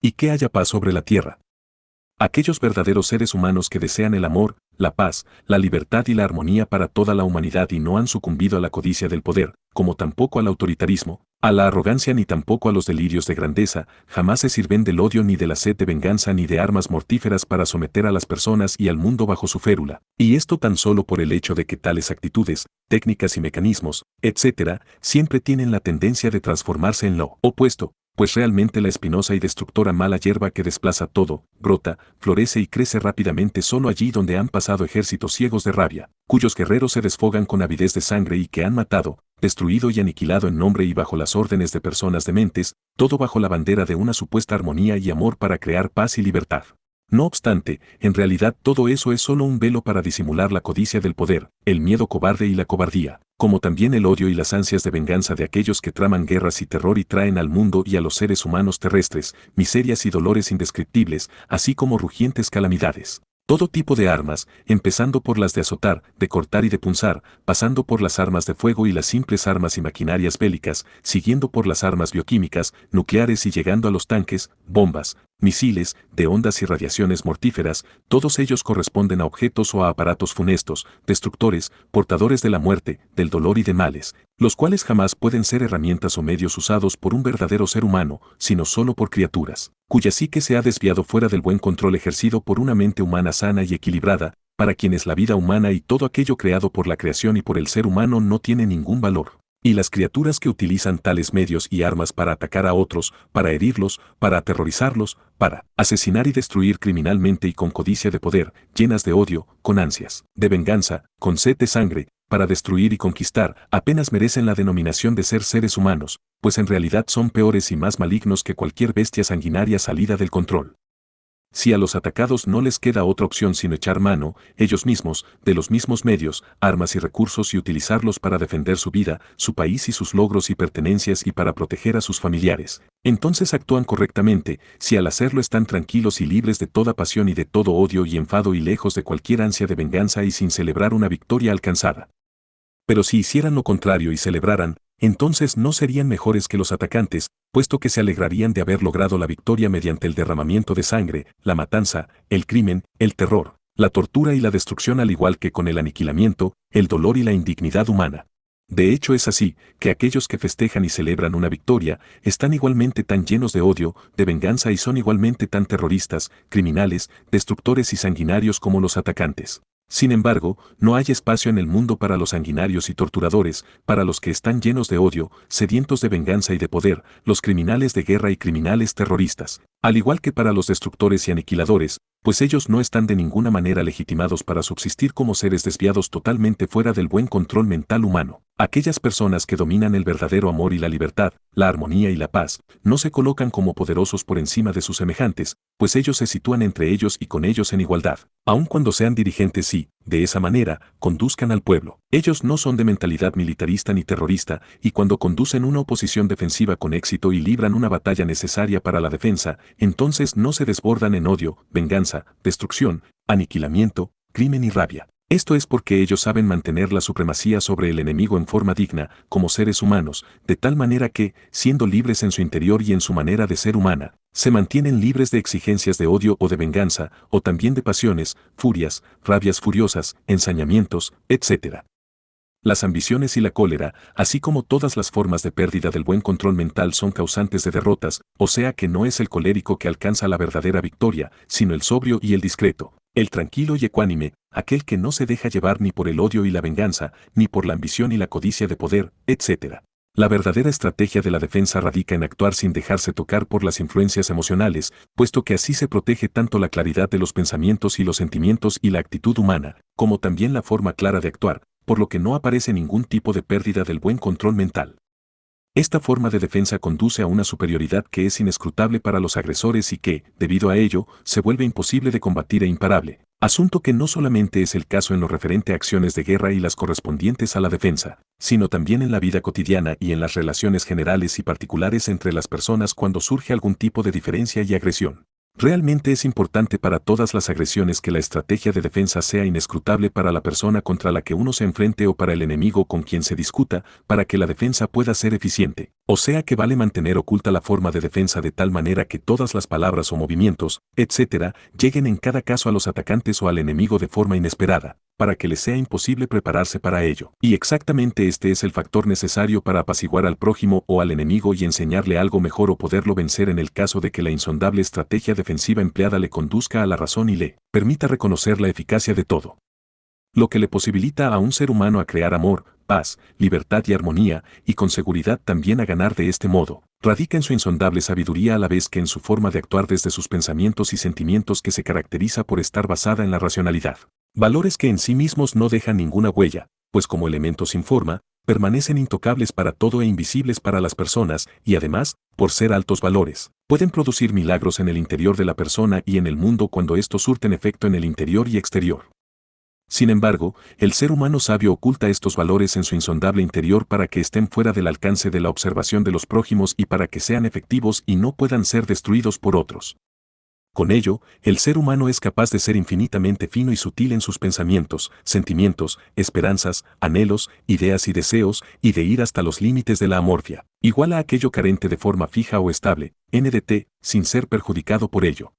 y que haya paz sobre la tierra. Aquellos verdaderos seres humanos que desean el amor, la paz, la libertad y la armonía para toda la humanidad y no han sucumbido a la codicia del poder, como tampoco al autoritarismo, a la arrogancia ni tampoco a los delirios de grandeza, jamás se sirven del odio ni de la sed de venganza ni de armas mortíferas para someter a las personas y al mundo bajo su férula, y esto tan solo por el hecho de que tales actitudes, técnicas y mecanismos, etc., siempre tienen la tendencia de transformarse en lo opuesto, pues realmente la espinosa y destructora mala hierba que desplaza todo, brota, florece y crece rápidamente solo allí donde han pasado ejércitos ciegos de rabia, cuyos guerreros se desfogan con avidez de sangre y que han matado, destruido y aniquilado en nombre y bajo las órdenes de personas dementes, todo bajo la bandera de una supuesta armonía y amor para crear paz y libertad. No obstante, en realidad todo eso es solo un velo para disimular la codicia del poder, el miedo cobarde y la cobardía, como también el odio y las ansias de venganza de aquellos que traman guerras y terror y traen al mundo y a los seres humanos terrestres, miserias y dolores indescriptibles, así como rugientes calamidades. Todo tipo de armas, empezando por las de azotar, de cortar y de punzar, pasando por las armas de fuego y las simples armas y maquinarias bélicas, siguiendo por las armas bioquímicas, nucleares y llegando a los tanques, bombas, misiles, de ondas y radiaciones mortíferas, todos ellos corresponden a objetos o a aparatos funestos, destructores, portadores de la muerte, del dolor y de males, los cuales jamás pueden ser herramientas o medios usados por un verdadero ser humano, sino solo por criaturas, cuya psique se ha desviado fuera del buen control ejercido por una mente humana sana y equilibrada, para quienes la vida humana y todo aquello creado por la creación y por el ser humano no tiene ningún valor. Y las criaturas que utilizan tales medios y armas para atacar a otros, para herirlos, para aterrorizarlos, para asesinar y destruir criminalmente y con codicia de poder, llenas de odio, con ansias de venganza, con sed de sangre, para destruir y conquistar, apenas merecen la denominación de ser seres humanos, pues en realidad son peores y más malignos que cualquier bestia sanguinaria salida del control. Si a los atacados no les queda otra opción sino echar mano, ellos mismos, de los mismos medios, armas y recursos y utilizarlos para defender su vida, su país y sus logros y pertenencias y para proteger a sus familiares, entonces actúan correctamente, si al hacerlo están tranquilos y libres de toda pasión y de todo odio y enfado y lejos de cualquier ansia de venganza y sin celebrar una victoria alcanzada. Pero si hicieran lo contrario y celebraran, entonces no serían mejores que los atacantes, puesto que se alegrarían de haber logrado la victoria mediante el derramamiento de sangre, la matanza, el crimen, el terror, la tortura y la destrucción al igual que con el aniquilamiento, el dolor y la indignidad humana. De hecho es así, que aquellos que festejan y celebran una victoria, están igualmente tan llenos de odio, de venganza y son igualmente tan terroristas, criminales, destructores y sanguinarios como los atacantes. Sin embargo, no hay espacio en el mundo para los sanguinarios y torturadores, para los que están llenos de odio, sedientos de venganza y de poder, los criminales de guerra y criminales terroristas, al igual que para los destructores y aniquiladores, pues ellos no están de ninguna manera legitimados para subsistir como seres desviados totalmente fuera del buen control mental humano. Aquellas personas que dominan el verdadero amor y la libertad, la armonía y la paz, no se colocan como poderosos por encima de sus semejantes, pues ellos se sitúan entre ellos y con ellos en igualdad, aun cuando sean dirigentes y, de esa manera, conduzcan al pueblo. Ellos no son de mentalidad militarista ni terrorista, y cuando conducen una oposición defensiva con éxito y libran una batalla necesaria para la defensa, entonces no se desbordan en odio, venganza, destrucción, aniquilamiento, crimen y rabia. Esto es porque ellos saben mantener la supremacía sobre el enemigo en forma digna, como seres humanos, de tal manera que, siendo libres en su interior y en su manera de ser humana, se mantienen libres de exigencias de odio o de venganza, o también de pasiones, furias, rabias furiosas, ensañamientos, etc. Las ambiciones y la cólera, así como todas las formas de pérdida del buen control mental son causantes de derrotas, o sea que no es el colérico que alcanza la verdadera victoria, sino el sobrio y el discreto, el tranquilo y ecuánime, aquel que no se deja llevar ni por el odio y la venganza, ni por la ambición y la codicia de poder, etc. La verdadera estrategia de la defensa radica en actuar sin dejarse tocar por las influencias emocionales, puesto que así se protege tanto la claridad de los pensamientos y los sentimientos y la actitud humana, como también la forma clara de actuar, por lo que no aparece ningún tipo de pérdida del buen control mental. Esta forma de defensa conduce a una superioridad que es inescrutable para los agresores y que, debido a ello, se vuelve imposible de combatir e imparable, asunto que no solamente es el caso en lo referente a acciones de guerra y las correspondientes a la defensa, sino también en la vida cotidiana y en las relaciones generales y particulares entre las personas cuando surge algún tipo de diferencia y agresión. Realmente es importante para todas las agresiones que la estrategia de defensa sea inescrutable para la persona contra la que uno se enfrente o para el enemigo con quien se discuta, para que la defensa pueda ser eficiente. O sea que vale mantener oculta la forma de defensa de tal manera que todas las palabras o movimientos, etc., lleguen en cada caso a los atacantes o al enemigo de forma inesperada, para que les sea imposible prepararse para ello. Y exactamente este es el factor necesario para apaciguar al prójimo o al enemigo y enseñarle algo mejor o poderlo vencer en el caso de que la insondable estrategia defensiva empleada le conduzca a la razón y le permita reconocer la eficacia de todo. Lo que le posibilita a un ser humano a crear amor, paz, libertad y armonía, y con seguridad también a ganar de este modo, radica en su insondable sabiduría a la vez que en su forma de actuar desde sus pensamientos y sentimientos que se caracteriza por estar basada en la racionalidad. Valores que en sí mismos no dejan ninguna huella, pues como elementos sin forma, permanecen intocables para todo e invisibles para las personas, y además, por ser altos valores, pueden producir milagros en el interior de la persona y en el mundo cuando estos surten efecto en el interior y exterior. Sin embargo, el ser humano sabio oculta estos valores en su insondable interior para que estén fuera del alcance de la observación de los prójimos y para que sean efectivos y no puedan ser destruidos por otros. Con ello, el ser humano es capaz de ser infinitamente fino y sutil en sus pensamientos, sentimientos, esperanzas, anhelos, ideas y deseos, y de ir hasta los límites de la amorfia, igual a aquello carente de forma fija o estable, NDT, sin ser perjudicado por ello.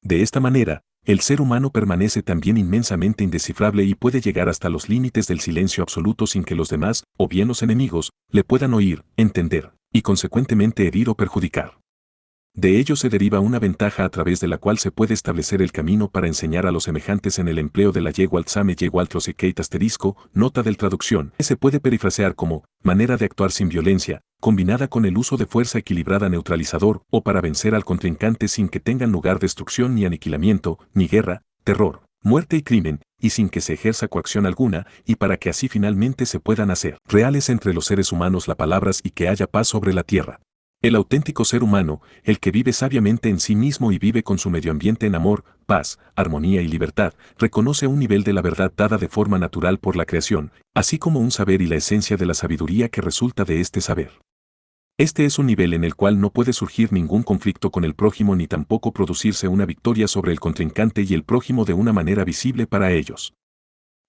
De esta manera, el ser humano permanece también inmensamente indescifrable y puede llegar hasta los límites del silencio absoluto sin que los demás, o bien los enemigos, le puedan oír, entender, y consecuentemente herir o perjudicar. De ello se deriva una ventaja a través de la cual se puede establecer el camino para enseñar a los semejantes en el empleo de la Yewaltzame Yewaltrosekate asterisco, nota del traducción, que se puede perifrasear como manera de actuar sin violencia, combinada con el uso de fuerza equilibrada neutralizador o para vencer al contrincante sin que tengan lugar destrucción ni aniquilamiento, ni guerra, terror, muerte y crimen, y sin que se ejerza coacción alguna, y para que así finalmente se puedan hacer reales entre los seres humanos las palabras y que haya paz sobre la tierra. El auténtico ser humano, el que vive sabiamente en sí mismo y vive con su medio ambiente en amor, paz, armonía y libertad, reconoce un nivel de la verdad dada de forma natural por la creación, así como un saber y la esencia de la sabiduría que resulta de este saber. Este es un nivel en el cual no puede surgir ningún conflicto con el prójimo ni tampoco producirse una victoria sobre el contrincante y el prójimo de una manera visible para ellos.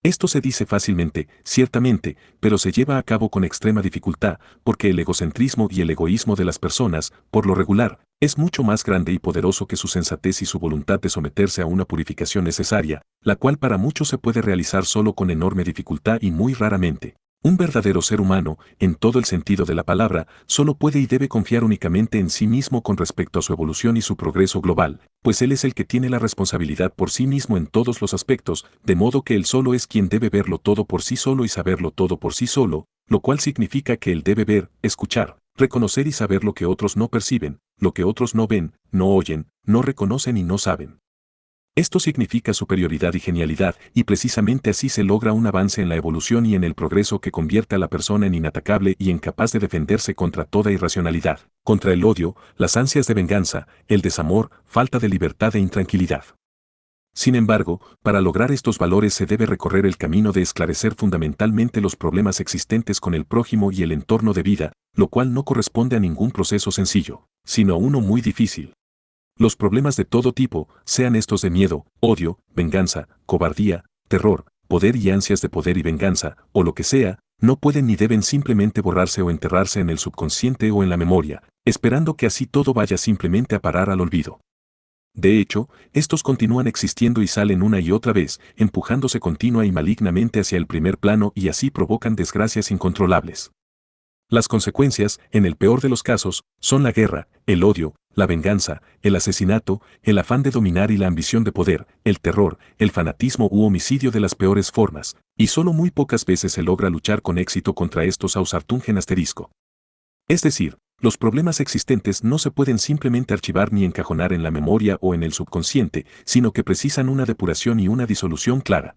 Esto se dice fácilmente, ciertamente, pero se lleva a cabo con extrema dificultad, porque el egocentrismo y el egoísmo de las personas, por lo regular, es mucho más grande y poderoso que su sensatez y su voluntad de someterse a una purificación necesaria, la cual para muchos se puede realizar solo con enorme dificultad y muy raramente. Un verdadero ser humano, en todo el sentido de la palabra, solo puede y debe confiar únicamente en sí mismo con respecto a su evolución y su progreso global, pues él es el que tiene la responsabilidad por sí mismo en todos los aspectos, de modo que él solo es quien debe verlo todo por sí solo y saberlo todo por sí solo, lo cual significa que él debe ver, escuchar, reconocer y saber lo que otros no perciben, lo que otros no ven, no oyen, no reconocen y no saben. Esto significa superioridad y genialidad, y precisamente así se logra un avance en la evolución y en el progreso que convierte a la persona en inatacable y en capaz de defenderse contra toda irracionalidad, contra el odio, las ansias de venganza, el desamor, falta de libertad e intranquilidad. Sin embargo, para lograr estos valores se debe recorrer el camino de esclarecer fundamentalmente los problemas existentes con el prójimo y el entorno de vida, lo cual no corresponde a ningún proceso sencillo, sino a uno muy difícil. Los problemas de todo tipo, sean estos de miedo, odio, venganza, cobardía, terror, poder y ansias de poder y venganza, o lo que sea, no pueden ni deben simplemente borrarse o enterrarse en el subconsciente o en la memoria, esperando que así todo vaya simplemente a parar al olvido. De hecho, estos continúan existiendo y salen una y otra vez, empujándose continua y malignamente hacia el primer plano y así provocan desgracias incontrolables. Las consecuencias, en el peor de los casos, son la guerra, el odio, la venganza, el asesinato, el afán de dominar y la ambición de poder, el terror, el fanatismo u homicidio de las peores formas, y solo muy pocas veces se logra luchar con éxito contra estos ausartungen asterisco. Es decir, los problemas existentes no se pueden simplemente archivar ni encajonar en la memoria o en el subconsciente, sino que precisan una depuración y una disolución clara.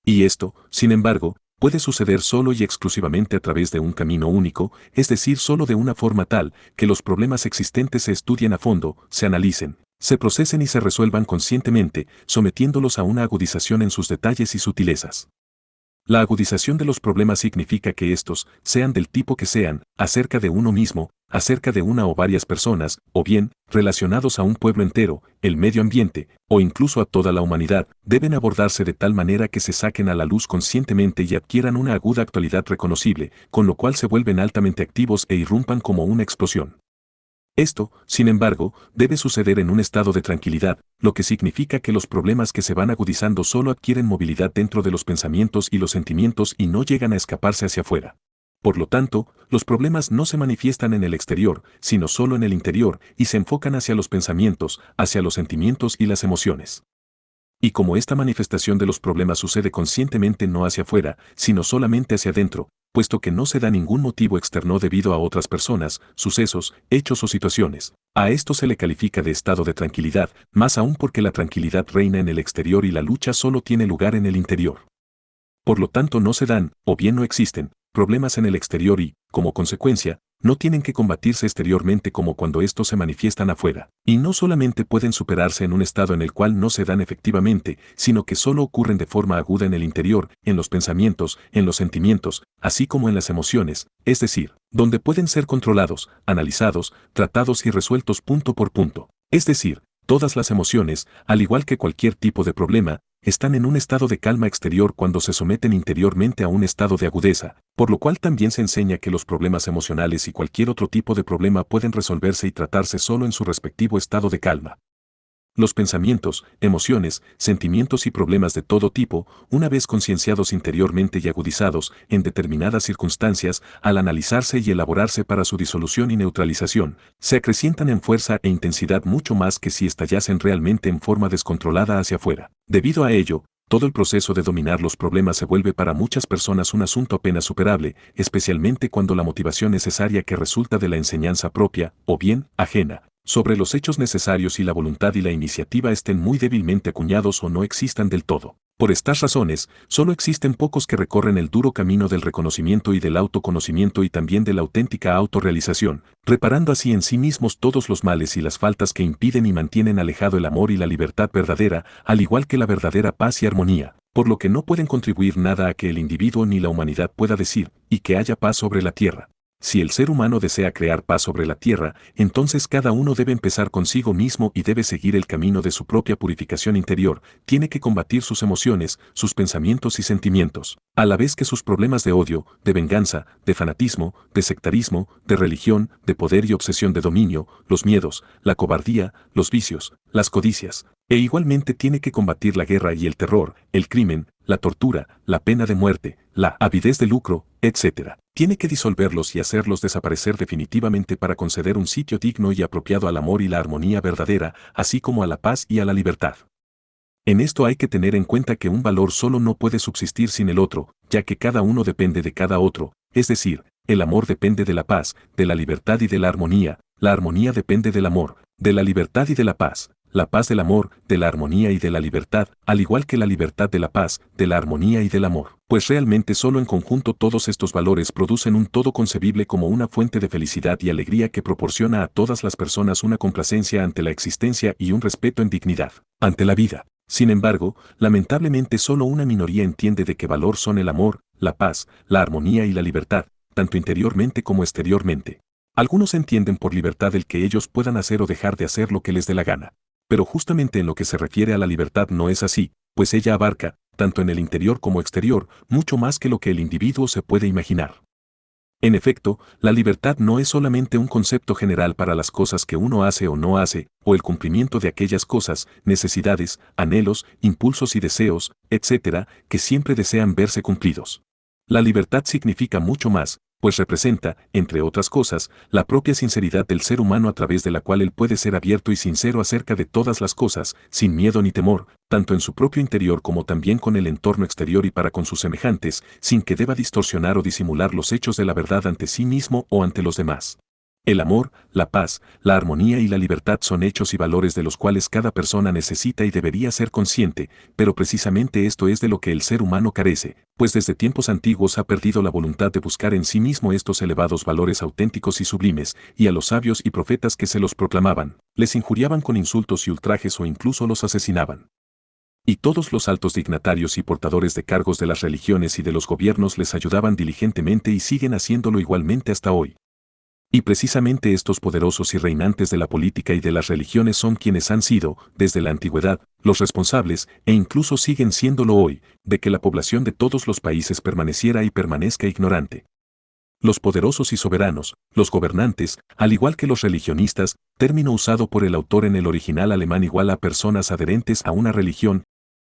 Y esto, sin embargo, puede suceder solo y exclusivamente a través de un camino único, es decir, solo de una forma tal que los problemas existentes se estudien a fondo, se analicen, se procesen y se resuelvan conscientemente, sometiéndolos a una agudización en sus detalles y sutilezas. La agudización de los problemas significa que estos, sean del tipo que sean, acerca de uno mismo, acerca de una o varias personas, o bien, relacionados a un pueblo entero, el medio ambiente, o incluso a toda la humanidad, deben abordarse de tal manera que se saquen a la luz conscientemente y adquieran una aguda actualidad reconocible, con lo cual se vuelven altamente activos e irrumpan como una explosión. Esto, sin embargo, debe suceder en un estado de tranquilidad, lo que significa que los problemas que se van agudizando solo adquieren movilidad dentro de los pensamientos y los sentimientos y no llegan a escaparse hacia afuera. Por lo tanto, los problemas no se manifiestan en el exterior, sino solo en el interior, y se enfocan hacia los pensamientos, hacia los sentimientos y las emociones. Y como esta manifestación de los problemas sucede conscientemente no hacia afuera, sino solamente hacia adentro, puesto que no se da ningún motivo externo debido a otras personas, sucesos, hechos o situaciones, a esto se le califica de estado de tranquilidad, más aún porque la tranquilidad reina en el exterior y la lucha solo tiene lugar en el interior. Por lo tanto no se dan, o bien no existen, problemas en el exterior y, como consecuencia, no tienen que combatirse exteriormente como cuando estos se manifiestan afuera, y no solamente pueden superarse en un estado en el cual no se dan efectivamente, sino que solo ocurren de forma aguda en el interior, en los pensamientos, en los sentimientos, así como en las emociones, es decir, donde pueden ser controlados, analizados, tratados y resueltos punto por punto. Es decir, todas las emociones, al igual que cualquier tipo de problema, están en un estado de calma exterior cuando se someten interiormente a un estado de agudeza, por lo cual también se enseña que los problemas emocionales y cualquier otro tipo de problema pueden resolverse y tratarse solo en su respectivo estado de calma. Los pensamientos, emociones, sentimientos y problemas de todo tipo, una vez concienciados interiormente y agudizados en determinadas circunstancias, al analizarse y elaborarse para su disolución y neutralización, se acrecientan en fuerza e intensidad mucho más que si estallasen realmente en forma descontrolada hacia afuera. Debido a ello, todo el proceso de dominar los problemas se vuelve para muchas personas un asunto apenas superable, especialmente cuando la motivación necesaria que resulta de la enseñanza propia, o bien, ajena, sobre los hechos necesarios y la voluntad y la iniciativa estén muy débilmente acuñados o no existan del todo. Por estas razones, solo existen pocos que recorren el duro camino del reconocimiento y del autoconocimiento y también de la auténtica autorrealización, reparando así en sí mismos todos los males y las faltas que impiden y mantienen alejado el amor y la libertad verdadera, al igual que la verdadera paz y armonía, por lo que no pueden contribuir nada a que el individuo ni la humanidad pueda decir, y que haya paz sobre la tierra. Si el ser humano desea crear paz sobre la tierra, entonces cada uno debe empezar consigo mismo y debe seguir el camino de su propia purificación interior, tiene que combatir sus emociones, sus pensamientos y sentimientos, a la vez que sus problemas de odio, de venganza, de fanatismo, de sectarismo, de religión, de poder y obsesión de dominio, los miedos, la cobardía, los vicios, las codicias, e igualmente tiene que combatir la guerra y el terror, el crimen, la tortura, la pena de muerte, la avidez de lucro, etc. Tiene que disolverlos y hacerlos desaparecer definitivamente para conceder un sitio digno y apropiado al amor y la armonía verdadera, así como a la paz y a la libertad. En esto hay que tener en cuenta que un valor solo no puede subsistir sin el otro, ya que cada uno depende de cada otro, es decir, el amor depende de la paz, de la libertad y de la armonía depende del amor, de la libertad y de la paz del amor, de la armonía y de la libertad, al igual que la libertad de la paz, de la armonía y del amor, pues realmente solo en conjunto todos estos valores producen un todo concebible como una fuente de felicidad y alegría que proporciona a todas las personas una complacencia ante la existencia y un respeto en dignidad, ante la vida. Sin embargo, lamentablemente solo una minoría entiende de qué valor son el amor, la paz, la armonía y la libertad, tanto interiormente como exteriormente. Algunos entienden por libertad el que ellos puedan hacer o dejar de hacer lo que les dé la gana. Pero justamente en lo que se refiere a la libertad no es así, pues ella abarca, tanto en el interior como exterior, mucho más que lo que el individuo se puede imaginar. En efecto, la libertad no es solamente un concepto general para las cosas que uno hace o no hace, o el cumplimiento de aquellas cosas, necesidades, anhelos, impulsos y deseos, etc., que siempre desean verse cumplidos. La libertad significa mucho más, pues representa, entre otras cosas, la propia sinceridad del ser humano a través de la cual él puede ser abierto y sincero acerca de todas las cosas, sin miedo ni temor, tanto en su propio interior como también con el entorno exterior y para con sus semejantes, sin que deba distorsionar o disimular los hechos de la verdad ante sí mismo o ante los demás. El amor, la paz, la armonía y la libertad son hechos y valores de los cuales cada persona necesita y debería ser consciente, pero precisamente esto es de lo que el ser humano carece, pues desde tiempos antiguos ha perdido la voluntad de buscar en sí mismo estos elevados valores auténticos y sublimes, y a los sabios y profetas que se los proclamaban, les injuriaban con insultos y ultrajes o incluso los asesinaban. Y todos los altos dignatarios y portadores de cargos de las religiones y de los gobiernos les ayudaban diligentemente y siguen haciéndolo igualmente hasta hoy. Y precisamente estos poderosos y reinantes de la política y de las religiones son quienes han sido, desde la antigüedad, los responsables, e incluso siguen siéndolo hoy, de que la población de todos los países permaneciera y permanezca ignorante. Los poderosos y soberanos, los gobernantes, al igual que los religionistas, término usado por el autor en el original alemán igual a personas adherentes a una religión,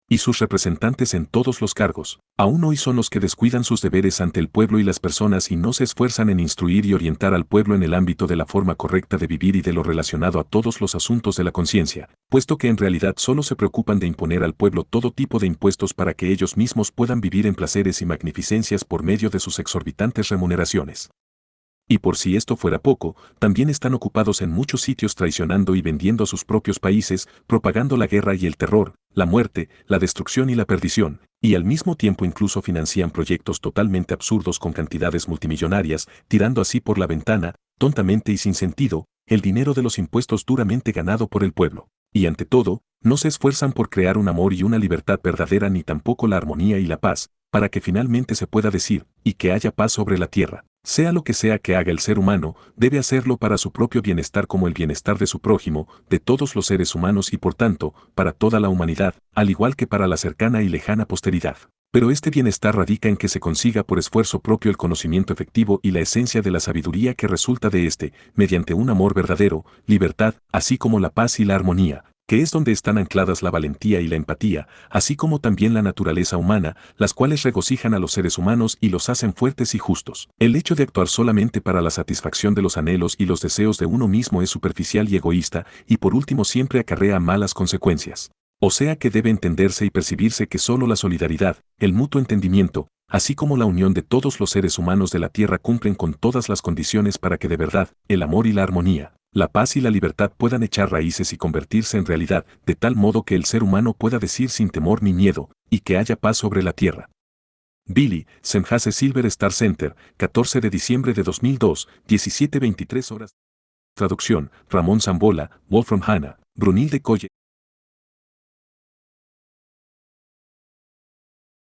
y sus representantes en todos los cargos, aún hoy son los que descuidan sus deberes ante el pueblo y las personas y no se esfuerzan en instruir y orientar al pueblo en el ámbito de la forma correcta de vivir y de lo relacionado a todos los asuntos de la conciencia, puesto que en realidad solo se preocupan de imponer al pueblo todo tipo de impuestos para que ellos mismos puedan vivir en placeres y magnificencias por medio de sus exorbitantes remuneraciones. Y por si esto fuera poco, también están ocupados en muchos sitios traicionando y vendiendo a sus propios países, propagando la guerra y el terror, la muerte, la destrucción y la perdición, y al mismo tiempo incluso financian proyectos totalmente absurdos con cantidades multimillonarias, tirando así por la ventana, tontamente y sin sentido, el dinero de los impuestos duramente ganado por el pueblo. Y ante todo, no se esfuerzan por crear un amor y una libertad verdadera ni tampoco la armonía y la paz, para que finalmente se pueda decir, y que haya paz sobre la tierra. Sea lo que sea que haga el ser humano, debe hacerlo para su propio bienestar como el bienestar de su prójimo, de todos los seres humanos y por tanto, para toda la humanidad, al igual que para la cercana y lejana posteridad. Pero este bienestar radica en que se consiga por esfuerzo propio el conocimiento efectivo y la esencia de la sabiduría que resulta de éste, mediante un amor verdadero, libertad, así como la paz y la armonía, que es donde están ancladas la valentía y la empatía, así como también la naturaleza humana, las cuales regocijan a los seres humanos y los hacen fuertes y justos. El hecho de actuar solamente para la satisfacción de los anhelos y los deseos de uno mismo es superficial y egoísta, y por último siempre acarrea malas consecuencias. O sea que debe entenderse y percibirse que solo la solidaridad, el mutuo entendimiento, así como la unión de todos los seres humanos de la tierra cumplen con todas las condiciones para que de verdad, el amor y la armonía, la paz y la libertad puedan echar raíces y convertirse en realidad, de tal modo que el ser humano pueda decir sin temor ni miedo, y que haya paz sobre la tierra. Billy, Sennheiser Silver Star Center, 14 de diciembre de 2002, 17:23 horas. Traducción, Ramón Zambola, Wolfram Hanna, Brunilde Colle.